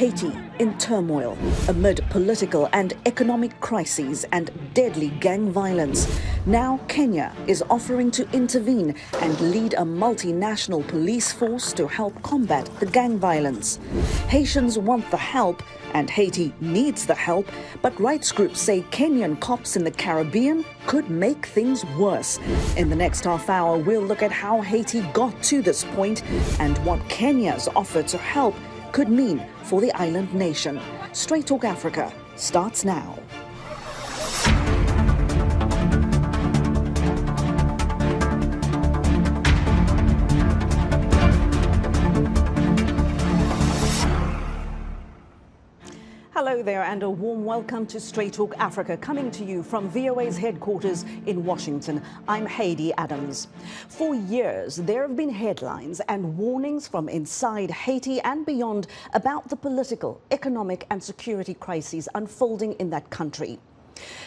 Haiti in turmoil amid political and economic crises and deadly gang violence. Now Kenya is offering to intervene and lead a multinational police force to help combat the gang violence. Haitians want the help and Haiti needs the help, but rights groups say Kenyan cops in the Caribbean could make things worse. In the next half hour, we'll look at how Haiti got to this point and what Kenya's offer to help could mean for the island nation. Straight Talk Africa starts now. Hello there and a warm welcome to Straight Talk Africa, coming to you from VOA's headquarters in Washington. I'm Haydé Adams. For years, there have been headlines and warnings from inside Haiti and beyond about the political, economic and security crises unfolding in that country.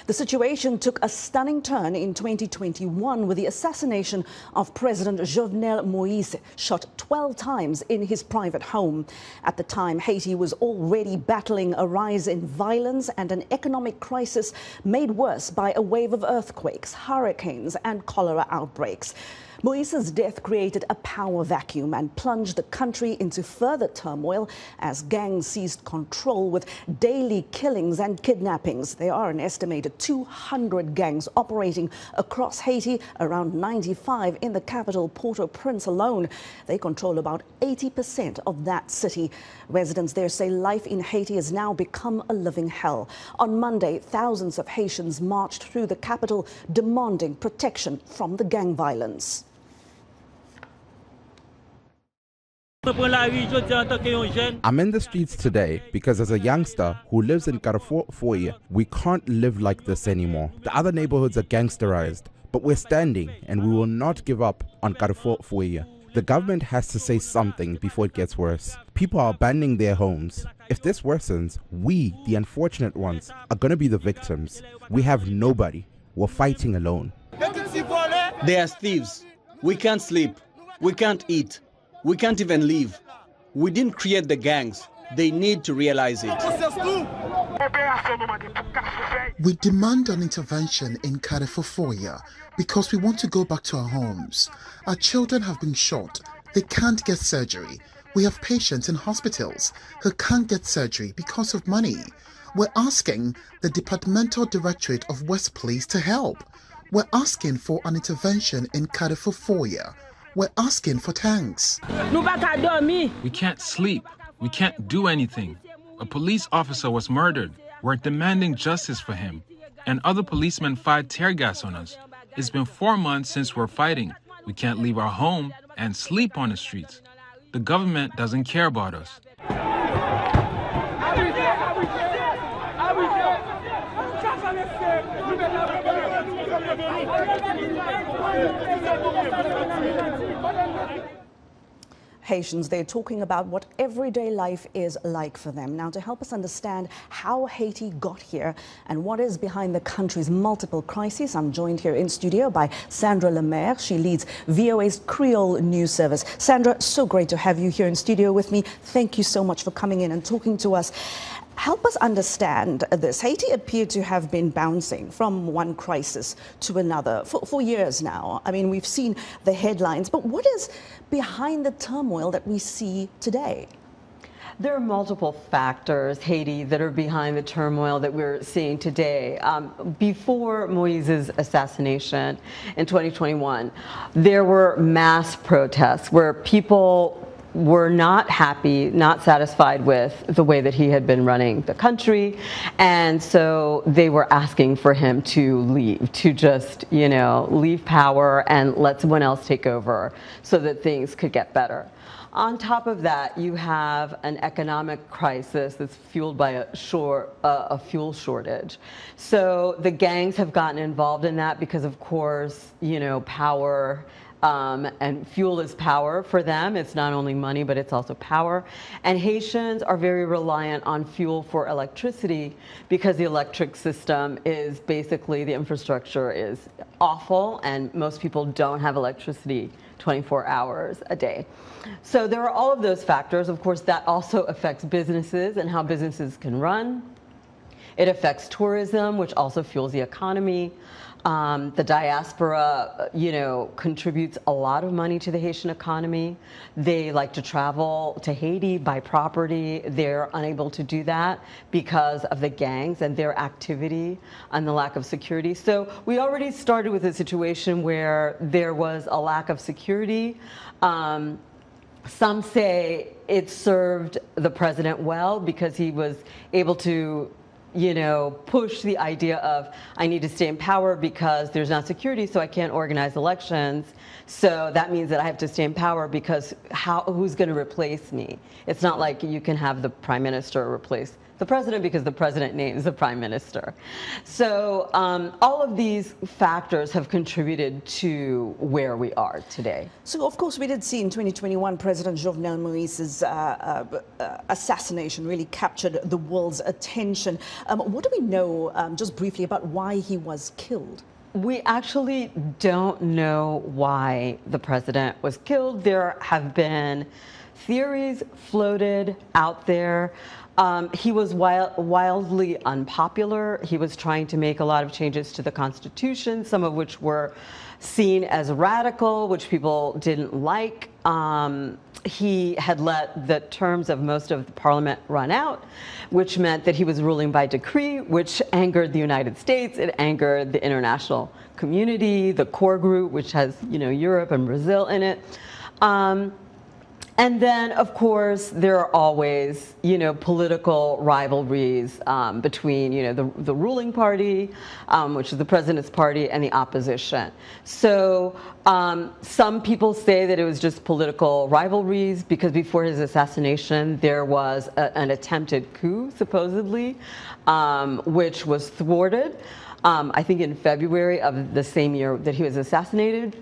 The situation took a stunning turn in 2021 with the assassination of President Jovenel Moïse, shot 12 times in his private home. At the time, Haiti was already battling a rise in violence and an economic crisis made worse by a wave of earthquakes, hurricanes and cholera outbreaks. Moïse's death created a power vacuum and plunged the country into further turmoil as gangs seized control with daily killings and kidnappings. There are an estimated 200 gangs operating across Haiti, around 95 in the capital Port-au-Prince alone. They control about 80% of that city. Residents there say life in Haiti has now become a living hell. On Monday, thousands of Haitians marched through the capital demanding protection from the gang violence. I'm in the streets today because as a youngster who lives in Carrefour Foye, we can't live like this anymore. The other neighborhoods are gangsterized, but we're standing and we will not give up on Carrefour Foye. The government has to say something before it gets worse. People are abandoning their homes. If this worsens, we, the unfortunate ones, are going to be the victims. We have nobody. We're fighting alone. They are thieves. We can't sleep. We can't eat. We can't even leave. We didn't create the gangs. They need to realize it. We demand an intervention in Carrefour Foye because we want to go back to our homes. Our children have been shot. They can't get surgery. We have patients in hospitals who can't get surgery because of money. We're asking the Departmental Directorate of West Police to help. We're asking for an intervention in Carrefour Foye. We're asking for tanks. We can't sleep. We can't do anything. A police officer was murdered. We're demanding justice for him. And other policemen fired tear gas on us. It's been 4 months since we're fighting. We can't leave our home and sleep on the streets. The government doesn't care about us. Haitians, they're talking about what everyday life is like for them. Now, to help us understand how Haiti got here and what is behind the country's multiple crises, I'm joined here in studio by Sandra Lemaire. She leads VOA's Creole news service. Sandra, so great to have you here in studio with me. Thank you so much for coming in and talking to us. Help us understand this. Haiti appeared to have been bouncing from one crisis to another for years now. I mean, we've seen the headlines, but what is behind the turmoil that we see today? There are multiple factors, Haiti, that are behind the turmoil that we're seeing today. Before Moïse's assassination in 2021, there were mass protests where people were not happy, not satisfied with the way that he had been running the country. And so they were asking for him to leave, to just, leave power and let someone else take over so that things could get better. On top of that, you have an economic crisis that's fueled by a fuel shortage. So the gangs have gotten involved in that because, of course, power and fuel is power for them. It's not only money, but it's also power. And Haitians are very reliant on fuel for electricity because the electric system is basically, the infrastructure is awful and most people don't have electricity 24 hours a day. So there are all of those factors. Of course, that also affects businesses and how businesses can run. It affects tourism, which also fuels the economy. The diaspora, contributes a lot of money to the Haitian economy. They like to travel to Haiti, buy property. They're unable to do that because of the gangs and their activity and the lack of security. So we already started with a situation where there was a lack of security. Some say it served the president well because he was able to push the idea of I need to stay in power because there's not security, so I can't organize elections. So that means that I have to stay in power because who's going to replace me? It's not like you can have the prime minister replace the president because the president names the prime minister. So all of these factors have contributed to where we are today. So, of course, we did see in 2021 President Jovenel Moïse's assassination really captured the world's attention. What do we know, just briefly, about why he was killed? We actually don't know why the president was killed. There have been theories floated out there. He was wildly unpopular. He was trying to make a lot of changes to the Constitution, some of which were seen as radical, which people didn't like. He had let the terms of most of the parliament run out, which meant that he was ruling by decree, which angered the United States. It angered the international community, the core group, which has, Europe and Brazil in it. And then, of course, there are always, political rivalries between, the ruling party, which is the president's party, and the opposition. So some people say that it was just political rivalries because before his assassination, there was an attempted coup, supposedly, which was thwarted, I think in February of the same year that he was assassinated.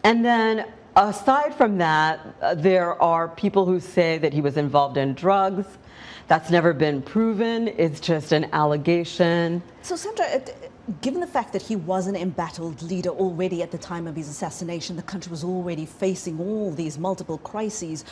And then aside from that, there are people who say that he was involved in drugs. That's never been proven. It's just an allegation. So, Sandra, given the fact that he was an embattled leader already at the time of his assassination, the country was already facing all these multiple crises,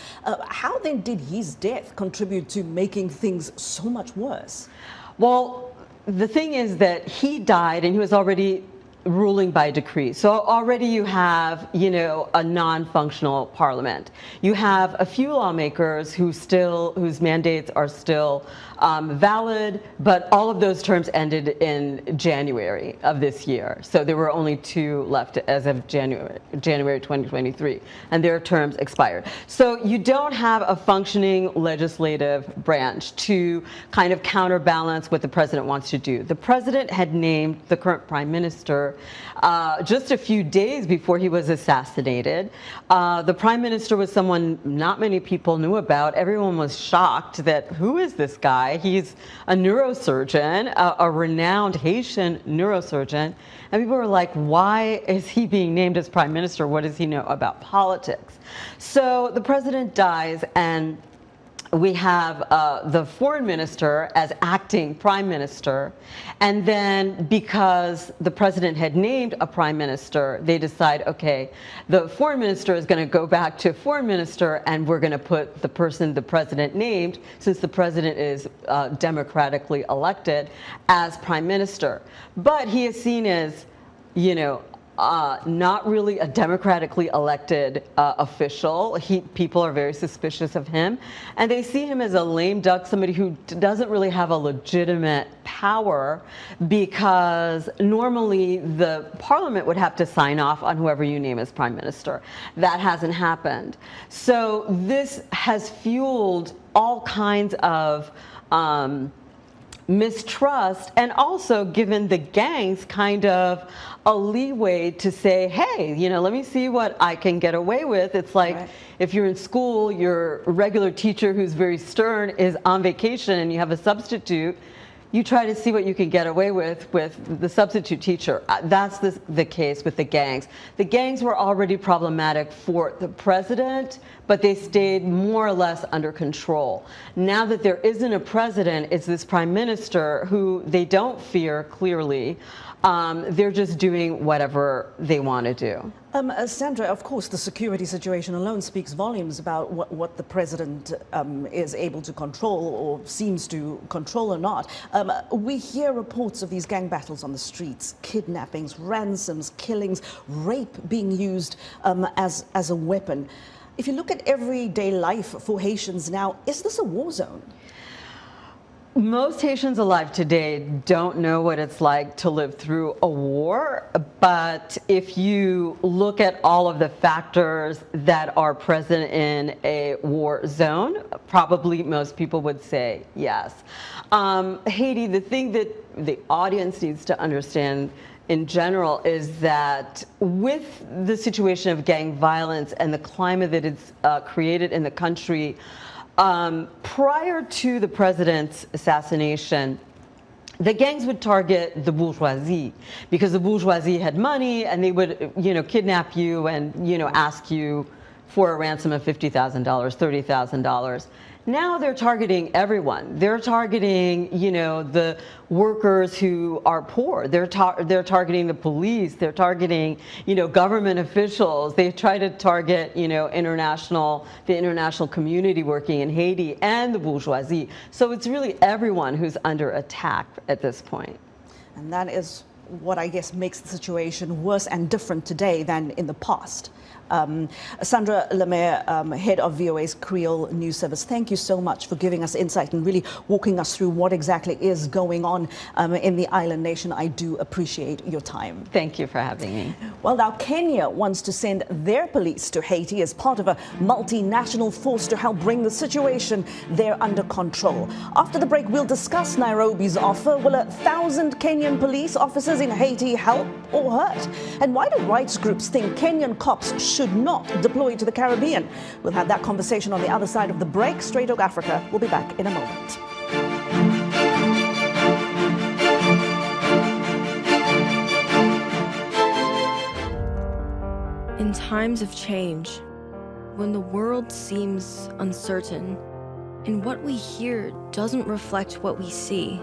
how then did his death contribute to making things so much worse? Well, the thing is that he died and he was already ruling by decree. So already you have, a non-functional parliament. You have a few lawmakers whose mandates are still valid, but all of those terms ended in January of this year. So there were only 2 left as of January 2023, and their terms expired. So you don't have a functioning legislative branch to kind of counterbalance what the president wants to do. The president had named the current prime minister just a few days before he was assassinated. The prime minister was someone not many people knew about. Everyone was shocked that who is this guy? He's a neurosurgeon, a renowned Haitian neurosurgeon. And people were like, why is he being named as prime minister? What does he know about politics? So the president dies, and we have the foreign minister as acting prime minister. And then because the president had named a prime minister, they decide, okay, the foreign minister is going to go back to foreign minister, and we're going to put the person the president named, since the president is democratically elected, as prime minister. But he is seen as, not really a democratically elected official. People are very suspicious of him, and they see him as a lame duck, somebody who doesn't really have a legitimate power, because normally the parliament would have to sign off on whoever you name as prime minister. That hasn't happened. So this has fueled all kinds of mistrust, and also given the gangs kind of a leeway to say, hey, let me see what I can get away with. It's like, right, if you're in school, your regular teacher who's very stern is on vacation and you have a substitute, you try to see what you can get away with the substitute teacher. That's the case with the gangs. The gangs were already problematic for the president, but they stayed more or less under control. Now that there isn't a president, it's this prime minister who they don't fear, clearly. They're just doing whatever they want to do. Sandra, of course, the security situation alone speaks volumes about what the president is able to control or seems to control or not. We hear reports of these gang battles on the streets, kidnappings, ransoms, killings, rape being used as a weapon. If you look at everyday life for Haitians now, is this a war zone? Most Haitians alive today don't know what it's like to live through a war, but if you look at all of the factors that are present in a war zone, probably most people would say yes. Haiti, the thing that the audience needs to understand in general is that with the situation of gang violence and the climate that it's created in the country, prior to the president's assassination, the gangs would target the bourgeoisie because the bourgeoisie had money and they would, kidnap you and, ask you for a ransom of $50,000, $30,000. Now they're targeting everyone. They're targeting, the workers who are poor. They're targeting the police. They're targeting, government officials. They try to target, the international community working in Haiti and the bourgeoisie. So it's really everyone who's under attack at this point. And that is what I guess makes the situation worse and different today than in the past. Sandra Lemaire, head of VOA's Creole News Service, thank you so much for giving us insight and really walking us through what exactly is going on in the island nation. I do appreciate your time. Thank you for having me. Well, now Kenya wants to send their police to Haiti as part of a multinational force to help bring the situation there under control. After the break, we'll discuss Nairobi's offer. Will 1,000 Kenyan police officers in Haiti help or hurt? And why do rights groups think Kenyan cops should not deploy to the Caribbean? We'll have that conversation on the other side of the break. Straight Talk Africa will be back in a moment. In times of change, when the world seems uncertain and what we hear doesn't reflect what we see,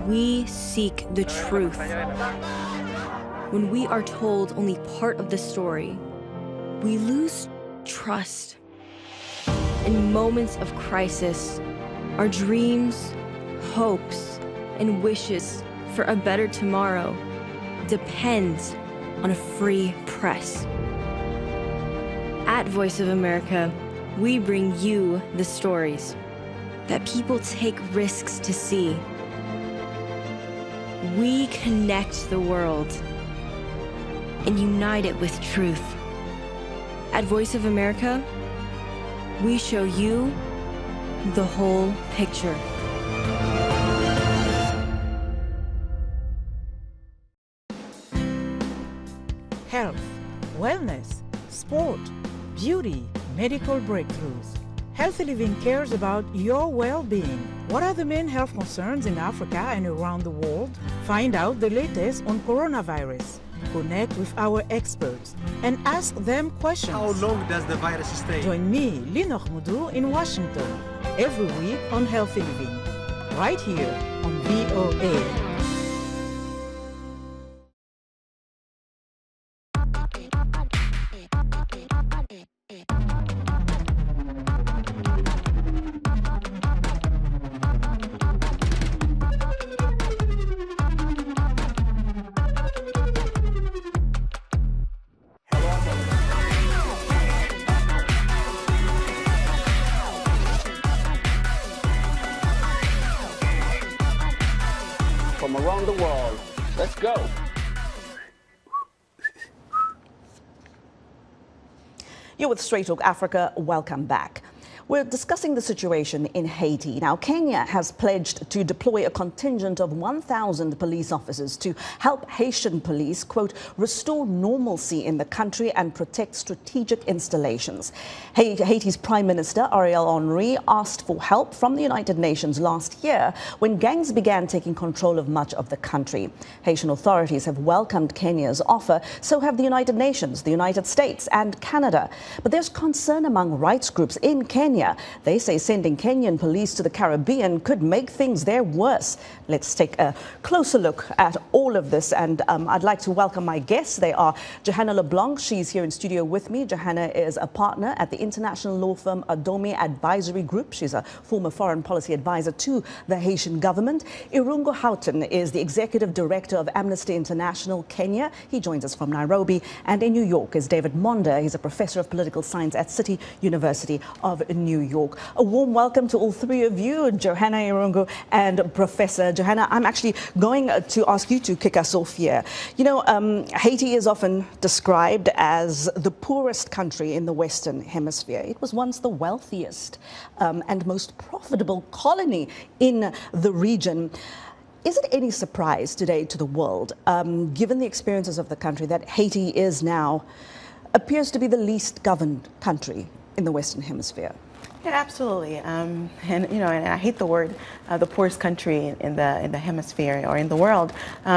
we seek the truth. When we are told only part of the story, we lose trust. In moments of crisis, our dreams, hopes, and wishes for a better tomorrow depends on a free press. At Voice of America, we bring you the stories that people take risks to see. We connect the world and unite it with truth. At Voice of America, we show you the whole picture. Health, wellness, sport, beauty, medical breakthroughs. Healthy Living cares about your well-being. What are the main health concerns in Africa and around the world? Find out the latest on coronavirus. Connect with our experts and ask them questions. How long does the virus stay? Join me, Lino Khmoudou, in Washington, every week on Healthy Living, right here on VOA. From around the world. Let's go. You're with Straight Talk Africa. Welcome back. We're discussing the situation in Haiti. Now, Kenya has pledged to deploy a contingent of 1,000 police officers to help Haitian police, quote, restore normalcy in the country and protect strategic installations. Haiti's Prime Minister, Ariel Henry, asked for help from the United Nations last year when gangs began taking control of much of the country. Haitian authorities have welcomed Kenya's offer, so have the United Nations, the United States and Canada. But there's concern among rights groups in Kenya Kenya. They say sending Kenyan police to the Caribbean could make things there worse. Let's take a closer look at all of this, and I'd like to welcome my guests. They are Johanna Leblanc. She's here in studio with me. Johanna is a partner at the international law firm Adomi Advisory Group. She's a former foreign policy advisor to the Haitian government. Irũngũ Houghton is the executive director of Amnesty International Kenya. He joins us from Nairobi. And in New York is David Monda. He's a professor of political science at City University of New York. A warm welcome to all three of you, Johanna, Irũngũ, and Professor. Johanna, I'm actually going to ask you to kick us off here. You know, Haiti is often described as the poorest country in the Western Hemisphere. It was once the wealthiest and most profitable colony in the region. Is it any surprise today to the world, given the experiences of the country, that Haiti is now, appears to be the least governed country in the Western Hemisphere? Yeah, absolutely. And you know, and I hate the word the poorest country in the hemisphere or in the world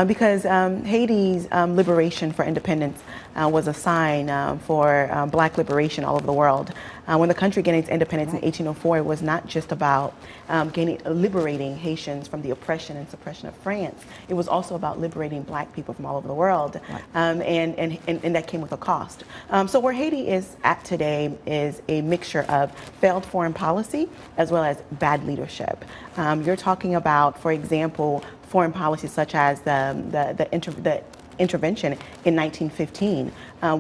because Haiti's liberation for independence was a sign for black liberation all over the world. When the country gained its independence in 1804, it was not just about liberating Haitians from the oppression and suppression of France. It was also about liberating black people from all over the world, and that came with a cost. So where Haiti is at today is a mixture of failed foreign policy as well as bad leadership. You're talking about, for example, foreign policies such as the intervention in 1915,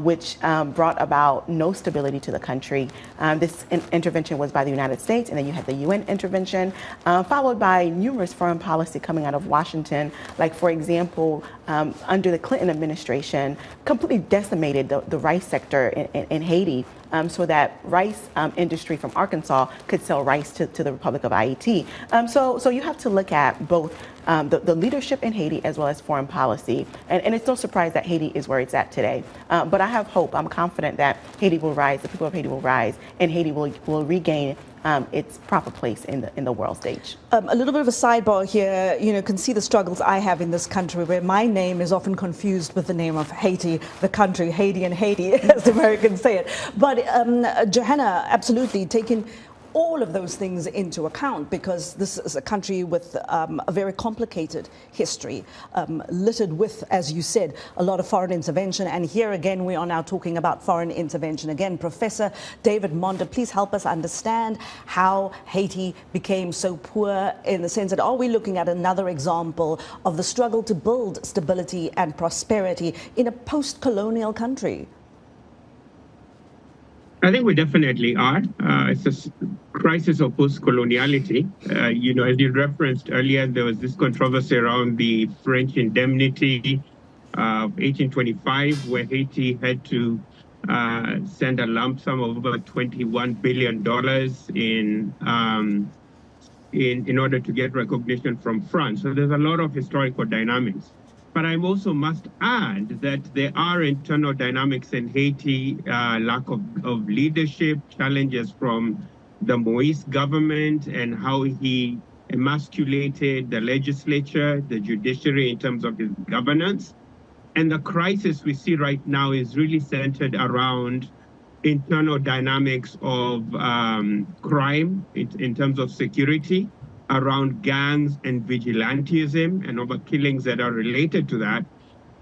which brought about no stability to the country. This intervention was by the United States, and then you had the UN intervention, followed by numerous foreign policy coming out of Washington, like, for example, under the Clinton administration, completely decimated the rice sector in Haiti, so that rice industry from Arkansas could sell rice to the Republic of Haiti. So you have to look at both the leadership in Haiti as well as foreign policy. And it's no surprise that Haiti is where it's at today. But I have hope. I'm confident that Haiti will rise, the people of Haiti will rise, and Haiti will regain its proper place in the world stage. A little bit of a sidebar here, you know, can see the struggles I have in this country where my name is often confused with the name of Haiti, the country, Haiti and Haiti, as the Americans say it. But Johanna, absolutely taking all of those things into account, because this is a country with a very complicated history, littered with, as you said, a lot of foreign intervention. And here again, we are now talking about foreign intervention again. Professor David Monda, please help us understand how Haiti became so poor, in the sense that, are we looking at another example of the struggle to build stability and prosperity in a post-colonial country? I think we definitely are. It's a crisis of post-coloniality. You know, as you referenced earlier, there was this controversy around the French indemnity of 1825, where Haiti had to send a lump sum of over $21 billion in order to get recognition from France. So there's a lot of historical dynamics. But I also must add that there are internal dynamics in Haiti, lack of leadership, challenges from the Moïse government and how he emasculated the legislature, the judiciary in terms of his governance. And the crisis we see right now is really centered around internal dynamics of crime in terms of security, around gangs and vigilantism and over killings that are related to that,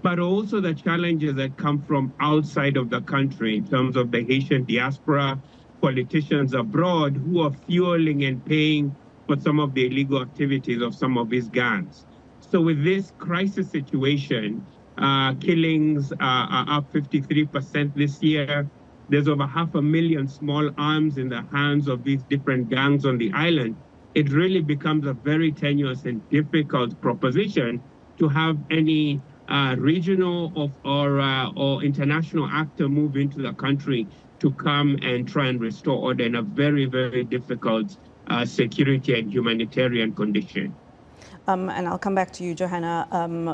but also the challenges that come from outside of the country in terms of the Haitian diaspora, politicians abroad who are fueling and paying for some of the illegal activities of some of these gangs. So with this crisis situation, killings are up 53% this year. There's over 500,000 small arms in the hands of these different gangs on the island. It really becomes a very tenuous and difficult proposition to have any regional or international actor move into the country to come and try and restore order in a very, very difficult security and humanitarian condition. And I'll come back to you, Johanna,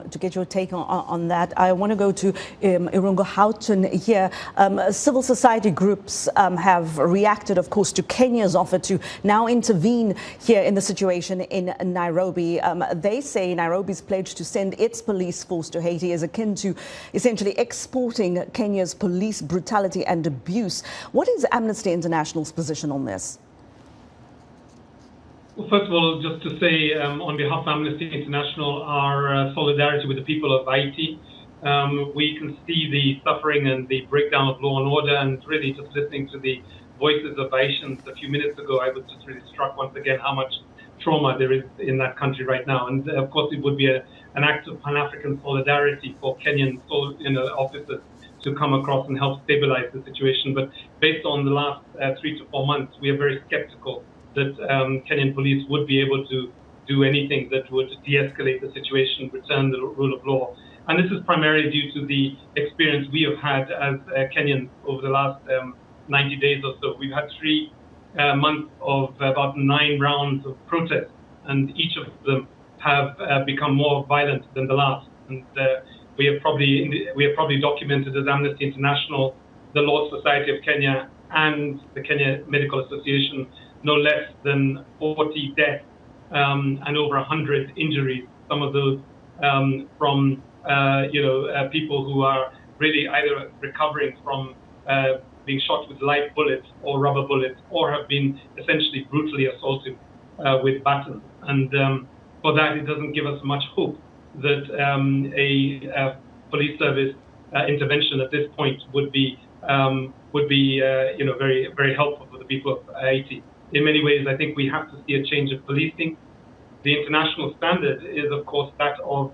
to get your take on that. I want to go to Irũngũ Houghton here. Civil society groups have reacted, of course, to Kenya's offer to now intervene here in the situation in Nairobi. They say Nairobi's pledge to send its police force to Haiti is akin to essentially exporting Kenya's police brutality and abuse. What is Amnesty International's position on this? Well, first of all, just to say on behalf of Amnesty International, our solidarity with the people of Haiti. We can see the suffering and the breakdown of law and order, and really just listening to the voices of Haitians a few minutes ago, I was just really struck once again how much trauma there is in that country right now. And of course, it would be an act of Pan-African solidarity for Kenyan officers to come across and help stabilize the situation. But based on the last 3 to 4 months, we are very skeptical that Kenyan police would be able to do anything that would de-escalate the situation, return the rule of law. And this is primarily due to the experience we have had as Kenyans over the last 90 days or so. We've had 3 months of about 9 rounds of protests, and each of them have become more violent than the last. And we have probably documented as Amnesty International, the Law Society of Kenya, and the Kenya Medical Association no less than 40 deaths and over 100 injuries. Some of those from people who are really either recovering from being shot with live bullets or rubber bullets, or have been essentially brutally assaulted with batons. And for that, it doesn't give us much hope that a police service intervention at this point would be very, very helpful for the people of Haiti. In many ways, I think we have to see a change of policing. The international standard is, of course, that of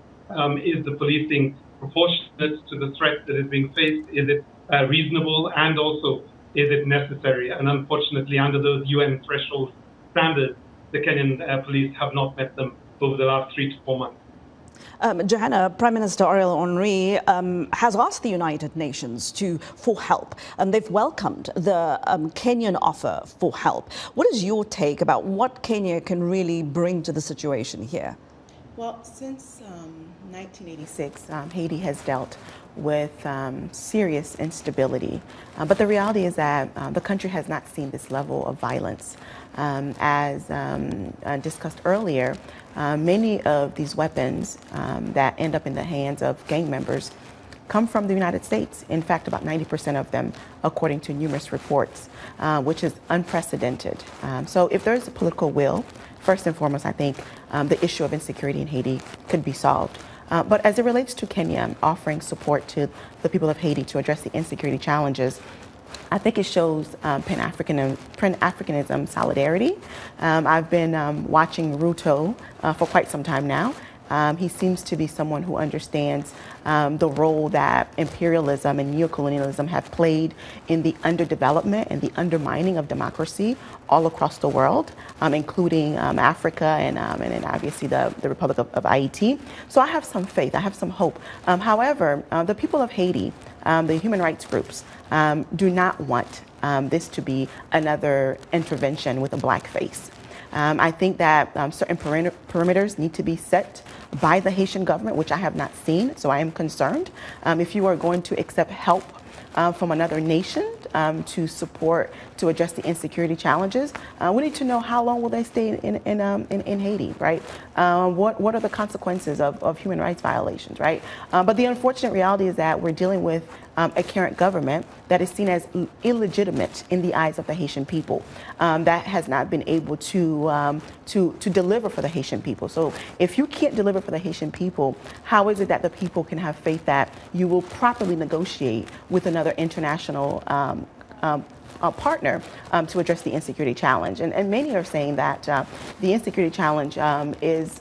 is the policing proportionate to the threat that is being faced? Is it reasonable? And also, is it necessary? And unfortunately, under those UN threshold standards, the Kenyan police have not met them over the last 3 to 4 months. Johanna, Prime Minister Ariel Henry has asked the United Nations for help, and they've welcomed the Kenyan offer for help. What is your take about what Kenya can really bring to the situation here? Well, since 1986, Haiti has dealt with serious instability. But the reality is that the country has not seen this level of violence. As discussed earlier, many of these weapons that end up in the hands of gang members come from the United States. In fact, about 90% of them, according to numerous reports, which is unprecedented. So if there's a political will, first and foremost, I think the issue of insecurity in Haiti could be solved. But as it relates to Kenya offering support to the people of Haiti to address the insecurity challenges, I think it shows Pan-Africanism solidarity. I've been watching Ruto for quite some time now. He seems to be someone who understands the role that imperialism and neocolonialism have played in the underdevelopment and the undermining of democracy all across the world, including Africa and obviously the Republic of Haiti. So I have some faith, I have some hope. However, the people of Haiti, the human rights groups, do not want this to be another intervention with a black face. I think that certain perimeters need to be set by the Haitian government, which I have not seen, so I am concerned. If you are going to accept help from another nation to address the insecurity challenges, we need to know how long will they stay in Haiti, right? What are the consequences of human rights violations, right? But the unfortunate reality is that we're dealing with a current government that is seen as illegitimate in the eyes of the Haitian people, that has not been able to deliver for the Haitian people. So if you can't deliver for the Haitian people, how is it that the people can have faith that you will properly negotiate with another international partner to address the insecurity challenge? And many are saying that the insecurity challenge is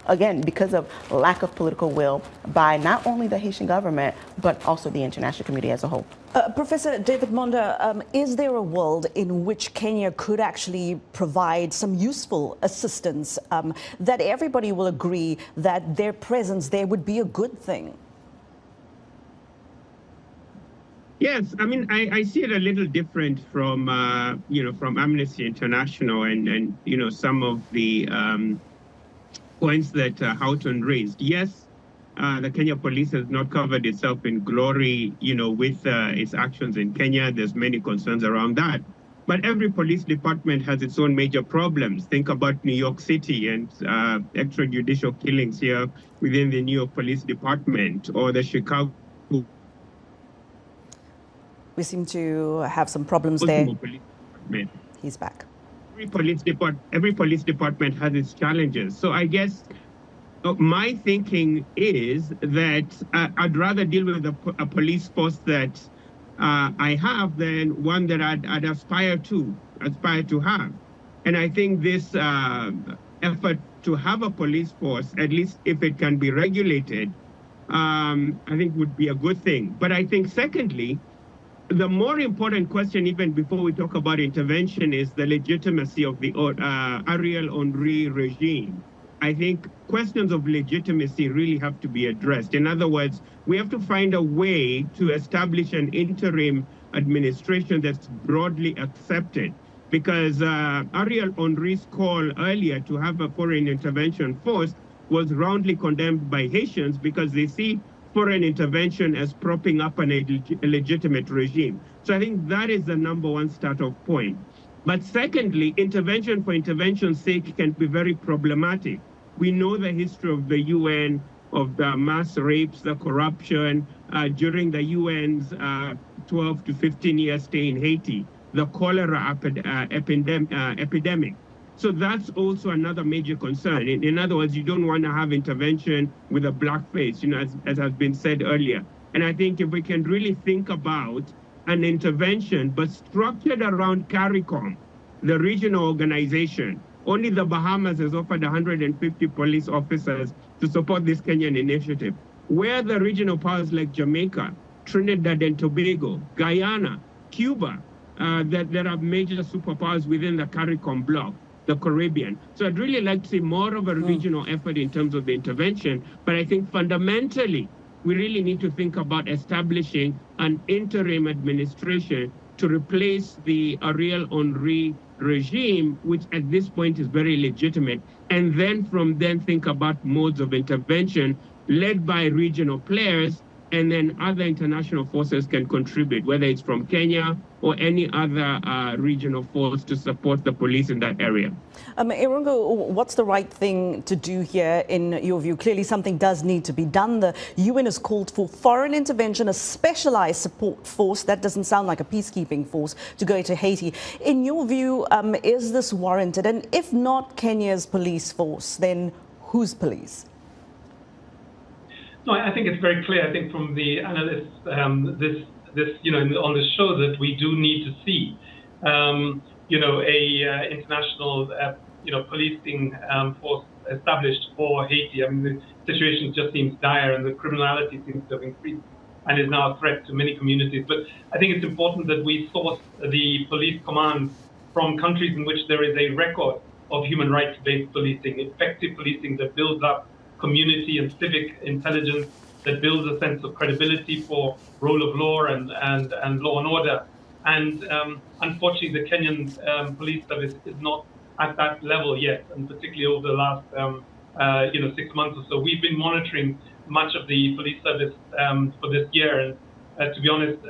again because of lack of political will by not only the Haitian government but also the international community as a whole. Professor David Monda, is there a world in which Kenya could actually provide some useful assistance that everybody will agree that their presence there would be a good thing? Yes, I mean, I see it a little different from, from Amnesty International and some of the points that Houghton raised. Yes, the Kenya police has not covered itself in glory, with its actions in Kenya. There's many concerns around that. But every police department has its own major problems. Think about New York City and extrajudicial killings here within the New York Police Department, or the Chicago. We seem to have some problems there. He's back. every police department has its challenges. So I guess my thinking is that I'd rather deal with a police force that I have than one that I'd aspire to have. And I think this effort to have a police force, at least if it can be regulated, I think would be a good thing. But I think secondly, the more important question, even before we talk about intervention, is the legitimacy of the Ariel Henry regime. I think questions of legitimacy really have to be addressed. In other words, we have to find a way to establish an interim administration that's broadly accepted. Because Ariel Henry's call earlier to have a foreign intervention force was roundly condemned by Haitians because they see foreign intervention as propping up an illegitimate regime. So I think that is the number one start-off point. But secondly, intervention for intervention's sake can be very problematic. We know the history of the UN, of the mass rapes, the corruption during the UN's 12 to 15-year stay in Haiti, the cholera epidemic. So that's also another major concern. In other words, you don't want to have intervention with a black face, as has been said earlier. And I think if we can really think about an intervention, but structured around CARICOM, the regional organization, only the Bahamas has offered 150 police officers to support this Kenyan initiative. Where the regional powers like Jamaica, Trinidad and Tobago, Guyana, Cuba, that there are major superpowers within the CARICOM bloc, the Caribbean. So I'd really like to see more of a regional effort in terms of the intervention. But I think fundamentally, we really need to think about establishing an interim administration to replace the Ariel Henry regime, which at this point is very legitimate. And then from then think about modes of intervention led by regional players, and then other international forces can contribute, whether it's from Kenya or any other regional force to support the police in that area. Irũngũ, what's the right thing to do here in your view? Clearly something does need to be done. The UN has called for foreign intervention, a specialized support force, that doesn't sound like a peacekeeping force, to go to Haiti. In your view, is this warranted? And if not Kenya's police force, then whose police? No, I think it's very clear. I think from the analysts, on the show that we do need to see, international, policing force established for Haiti. I mean, the situation just seems dire, and the criminality seems to have increased and is now a threat to many communities. But I think it's important that we source the police commands from countries in which there is a record of human rights-based policing, effective policing that builds up community and civic intelligence, that builds a sense of credibility for rule of law and law and order. And unfortunately, the Kenyan police service is not at that level yet, and particularly over the last 6 months or so. We've been monitoring much of the police service for this year, and to be honest,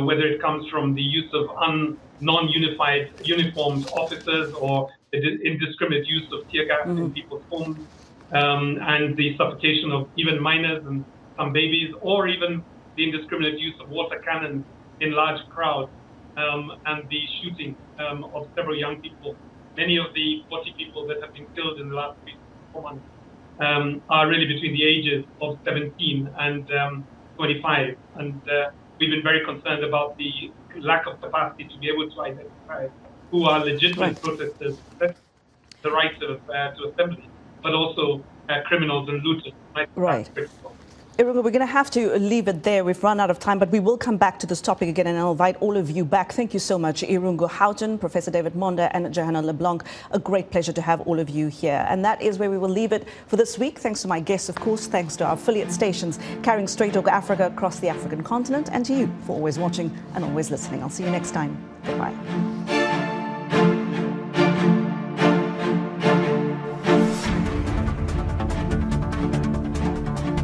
whether it comes from the use of non-unified uniformed officers or the indiscriminate use of tear gas in people's homes, and the suffocation of even minors and some babies, or even the indiscriminate use of water cannons in large crowds, and the shooting of several young people. Many of the 40 people that have been killed in the last 3 to 4 months are really between the ages of 17 and 25. And we've been very concerned about the lack of capacity to be able to identify who are legitimate protesters, the right to assembly, but also criminals and looters. Right. Irũngũ, we're going to have to leave it there. We've run out of time, but we will come back to this topic again, and I'll invite all of you back. Thank you so much, Irũngũ Houghton, Professor David Monda, and Johanna Leblanc. A great pleasure to have all of you here. And that is where we will leave it for this week. Thanks to my guests, of course. Thanks to our affiliate stations carrying Straight Talk Africa across the African continent, and to you for always watching and always listening. I'll see you next time. Goodbye.